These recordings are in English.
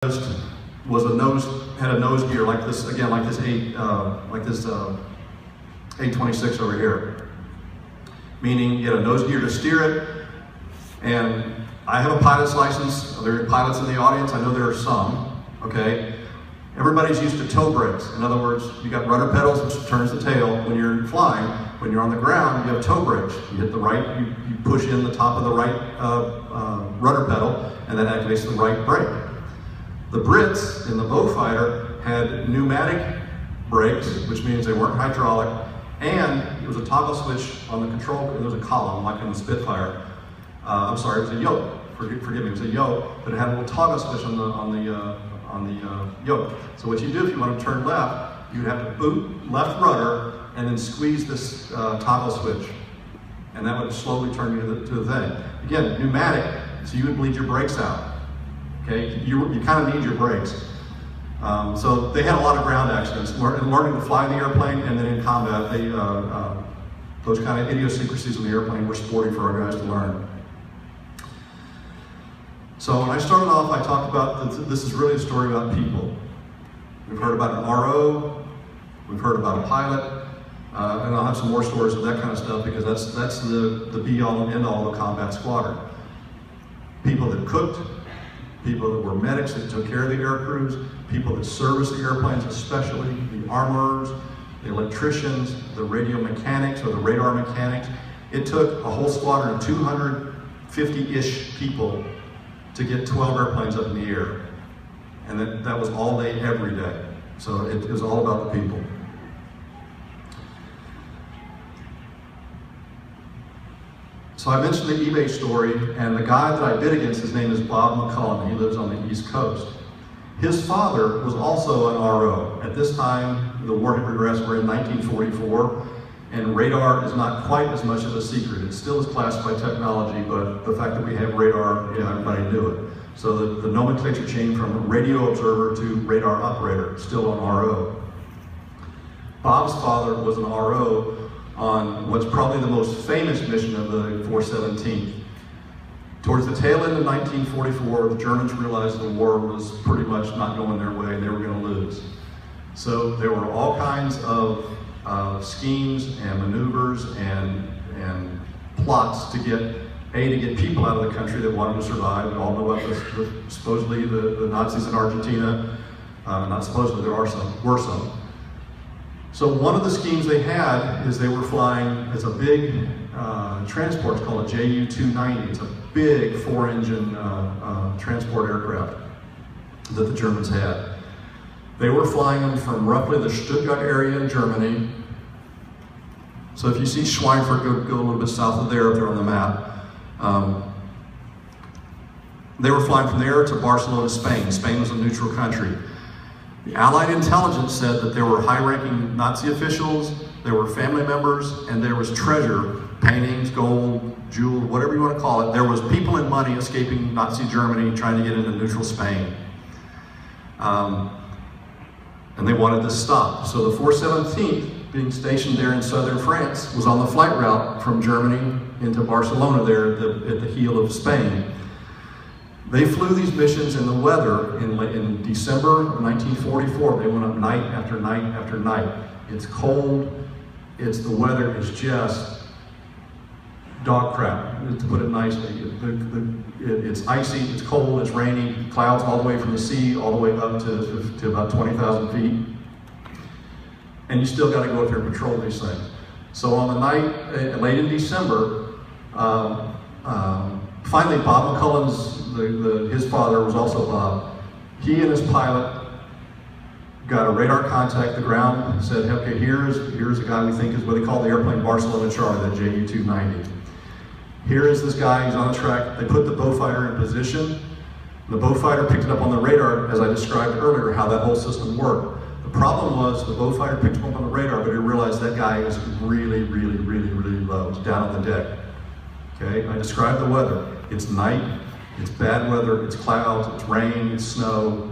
was had a nose gear like this, again, like this 826 over here. Meaning you had a nose gear to steer it, and I have a pilot's license. Are there pilots in the audience? I know there are some, okay? Everybody's used to toe brakes. In other words, you got rudder pedals, which turns the tail when you're flying. When you're on the ground, you have toe brakes. You hit the right, you push in the top of the right rudder pedal, and that activates the right brake. The Brits in the Beaufighter had pneumatic brakes, which means they weren't hydraulic, and there was a toggle switch on the control, and there was a column, like in the Spitfire. I'm sorry, it was a yoke. Forgive me, it was a yoke, but it had a little toggle switch on the yoke. So what you do if you want to turn left, you'd have to boot left rudder and then squeeze this toggle switch, and that would slowly turn you to the thing. Again, pneumatic, so you would bleed your brakes out. Okay, you kind of need your brakes. So they had a lot of ground accidents, learning to fly the airplane, and then in combat, those kind of idiosyncrasies in the airplane were sporty for our guys to learn. So when I started off, I talked about this is really a story about people. We've heard about an RO, we've heard about a pilot, and I'll have some more stories of that kind of stuff because that's the be-all and end-all of a combat squadron. People that cooked, people that were medics that took care of the air crews, people that serviced the airplanes especially, the armorers, the electricians, the radio mechanics or the radar mechanics. It took a whole squadron of 250-ish people to get 12 airplanes up in the air. And that was all day, every day. So it was all about the people. So I mentioned the eBay story, and the guy that I bid against, his name is Bob McCullen. He lives on the East Coast. His father was also an RO. At this time, the war had progressed. We're in 1944, and radar is not quite as much of a secret. It still is classified technology, but the fact that we have radar, everybody knew it. So the nomenclature changed from radio observer to radar operator, still an RO. Bob's father was an RO on what's probably the most famous mission of the 417th. Towards the tail end of 1944, the Germans realized the war was pretty much not going their way, and they were going to lose. So there were all kinds of schemes and maneuvers and plots to get people out of the country that wanted to survive. We all know about supposedly the Nazis in Argentina. Not supposedly, were some. So one of the schemes they had is they were flying as a big transport. It's called a Ju-290. It's a big 4-engine transport aircraft that the Germans had. They were flying them from roughly the Stuttgart area in Germany. So if you see Schweinfurt, go a little bit south of there, up there on the map. They were flying from there to Barcelona, Spain. Spain was a neutral country. The Allied intelligence said that there were high-ranking Nazi officials, there were family members, and there was treasure, paintings, gold, jewels, whatever you want to call it. There was people and money escaping Nazi Germany trying to get into neutral Spain. And they wanted this stopped. So the 417th, being stationed there in southern France, was on the flight route from Germany into Barcelona there at the heel of Spain. They flew these missions in the weather in December of 1944. They went up night after night after night. It's cold, the weather is just dog crap, to put it nicely. It's icy, it's cold, it's rainy, clouds all the way from the sea, all the way up to about 20,000 feet. And you still got to go out there and patrol these things. So on the night, late in December, finally Bob McCullen's, his father was also Bob. He and his pilot got a radar contact. The ground said, okay, here's a guy we think is what they call the airplane Barcelona Charlie, that Ju-290. Here is this guy, he's on the track. They put the Beaufighter in position. The Beaufighter picked it up on the radar, as I described earlier, how that whole system worked. The problem was the Beaufighter picked him up on the radar, but he realized that guy was really, really, really, really low. It's down on the deck. Okay, I described the weather. It's night, it's bad weather, it's clouds, it's rain, it's snow.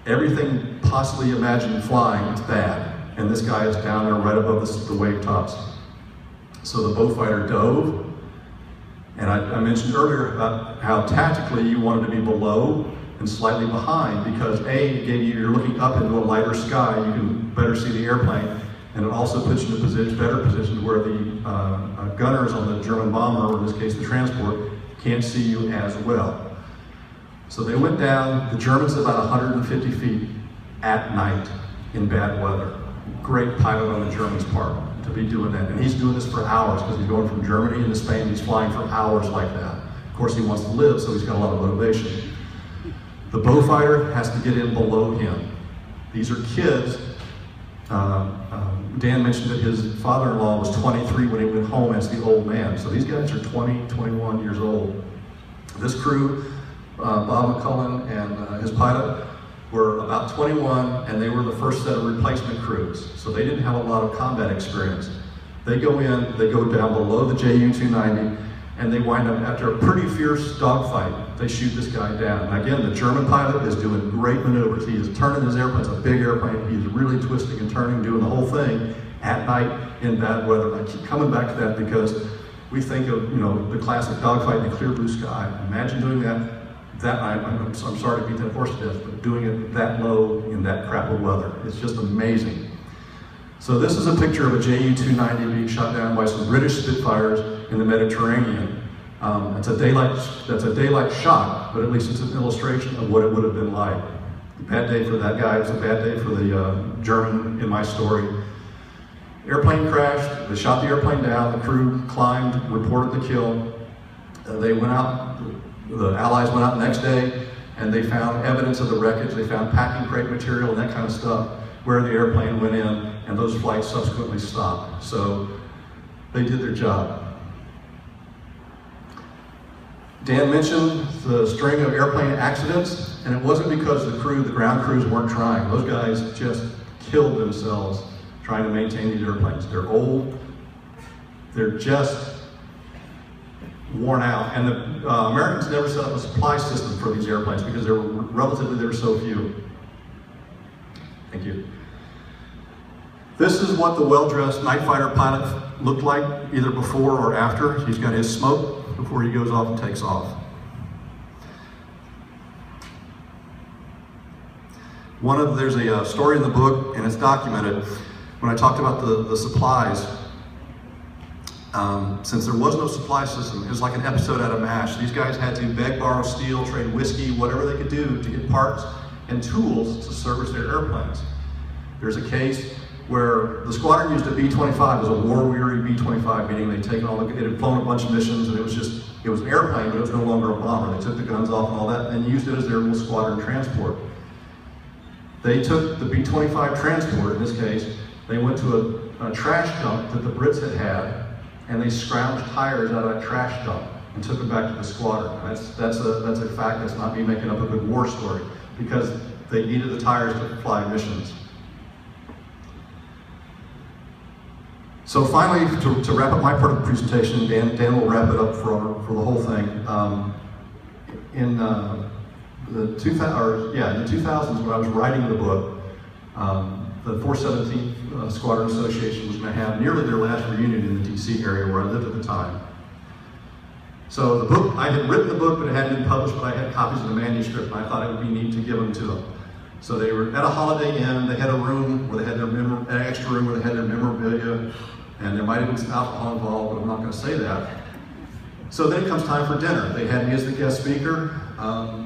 Everything possibly imagined flying, it's bad. And this guy is down there right above the wave tops. So the Beaufighter dove, and I mentioned earlier about how tactically you wanted to be below and slightly behind because A, you're looking up into a lighter sky, you can better see the airplane, and it also puts you in a better position where the gunners on the German bomber, or in this case the transport, can't see you as well. So they went down, the Germans at about 150 feet at night in bad weather. Great pilot on the Germans' part to be doing that. And he's doing this for hours because he's going from Germany into Spain, he's flying for hours like that. Of course he wants to live, so he's got a lot of motivation. The Beaufighter has to get in below him. These are kids. Dan mentioned that his father-in-law was 23 when he went home as the old man. So these guys are 20, 21 years old. This crew, Bob McCullen and his pilot, were about 21, and they were the first set of replacement crews. So they didn't have a lot of combat experience. They go in, they go down below the Ju-290, and they wind up, after a pretty fierce dogfight, they shoot this guy down. And again, the German pilot is doing great maneuvers. He is turning his airplane, it's a big airplane, he's really twisting and turning, doing the whole thing at night in bad weather. I keep coming back to that because we think of, the classic dogfight in the clear blue sky. Imagine doing that night. I'm sorry to beat that horse to death, but doing it that low in that crap of weather, it's just amazing. So this is a picture of a Ju-290 being shot down by some British Spitfires in the Mediterranean. That's a daylight shot, but at least it's an illustration of what it would have been like. A bad day for that guy, it was a bad day for the German in my story. Airplane crashed, they shot the airplane down, the crew climbed, reported the kill. They went out, the Allies went out the next day, and they found evidence of the wreckage. They found packing crate material and that kind of stuff where the airplane went in, and those flights subsequently stopped. So they did their job. Dan mentioned the string of airplane accidents, and it wasn't because the ground crews weren't trying. Those guys just killed themselves trying to maintain these airplanes. They're old, they're just worn out, and the Americans never set up a supply system for these airplanes because there were so few. Thank you. This is what the well-dressed night fighter pilot looked like, either before or after. He's got his smoke before he goes off and takes off. There's a story in the book, and it's documented, when I talked about the supplies. Since there was no supply system, it was like an episode out of MASH. These guys had to beg, borrow, steal, trade whiskey, whatever they could do to get parts and tools to service their airplanes. There's a case where the squadron used a B-25, it was a war-weary B-25, meaning they'd taken it had flown a bunch of missions, and it was an airplane, but it was no longer a bomber. They took the guns off and all that, and used it as their little squadron transport. They took the B-25 transport, in this case, they went to a trash dump that the Brits had, and they scrounged tires out of that trash dump and took them back to the squadron. That's a fact, that's not me making up a good war story, because they needed the tires to fly missions. So finally, to wrap up my part of the presentation, Dan will wrap it up for the whole thing. In the 2000s, when I was writing the book, the 417th Squadron Association was going to have nearly their last reunion in the DC area where I lived at the time. So the book, I had written the book, but it hadn't been published, but I had copies of the manuscript, and I thought it would be neat to give them to them. So they were at a Holiday Inn, they had a room where they had an extra room where they had their memorabilia, and there might have been some alcohol involved, but I'm not going to say that. So then it comes time for dinner. They had me as the guest speaker, but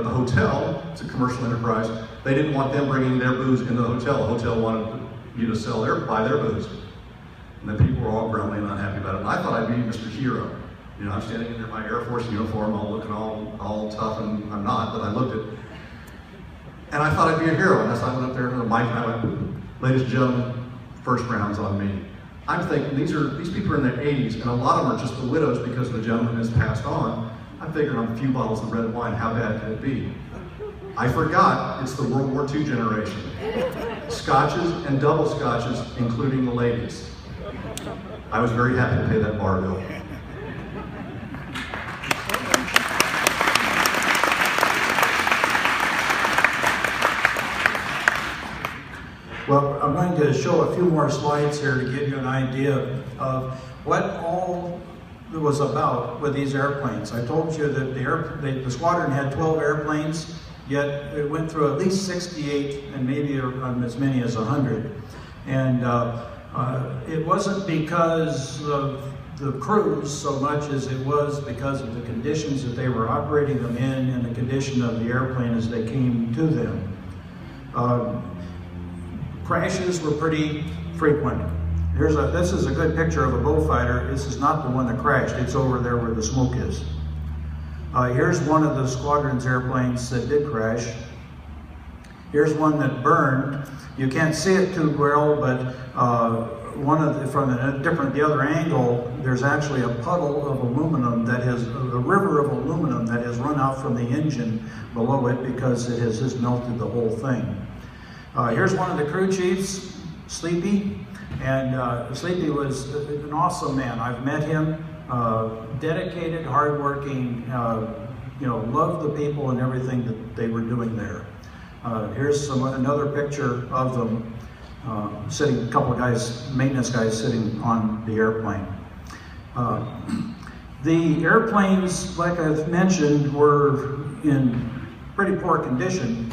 the hotel, it's a commercial enterprise, they didn't want them bringing their booze into the hotel. The hotel wanted you to buy their booze. And then people were all grumbling and unhappy about it. And I thought I'd be Mr. Hero. I'm standing in my Air Force uniform, all looking all tough, and I'm not, but I looked at. And I thought I'd be a hero. And I went up there to the mic and I went, ladies and gentlemen, first round's on me. I'm thinking these people are in their 80s, and a lot of them are just the widows because the gentleman has passed on. I figured on a few bottles of red wine, how bad could it be? I forgot it's the World War II generation. Scotches and double scotches, including the ladies. I was very happy to pay that bar bill. Well, I'm going to show a few more slides here to give you an idea of what all was about with these airplanes. I told you that the squadron had 12 airplanes, yet it went through at least 68 and maybe as many as 100. And it wasn't because of the crews so much as it was because of the conditions that they were operating them in and the condition of the airplane as they came to them. Crashes were pretty frequent. This is a good picture of a Beaufighter. This is not the one that crashed. It's over there where the smoke is. Here's one of the squadron's airplanes that did crash. Here's one that burned. You can't see it too well, but from the other angle, there's actually a puddle of aluminum that has, a river of aluminum that has run out from the engine below it because it has just melted the whole thing. Here's one of the crew chiefs, Sleepy. And Sleepy was an awesome man. I've met him, dedicated, hardworking, loved the people and everything that they were doing there. Here's another picture of them sitting, a couple of guys, maintenance guys sitting on the airplane. The airplanes, like I've mentioned, were in pretty poor condition.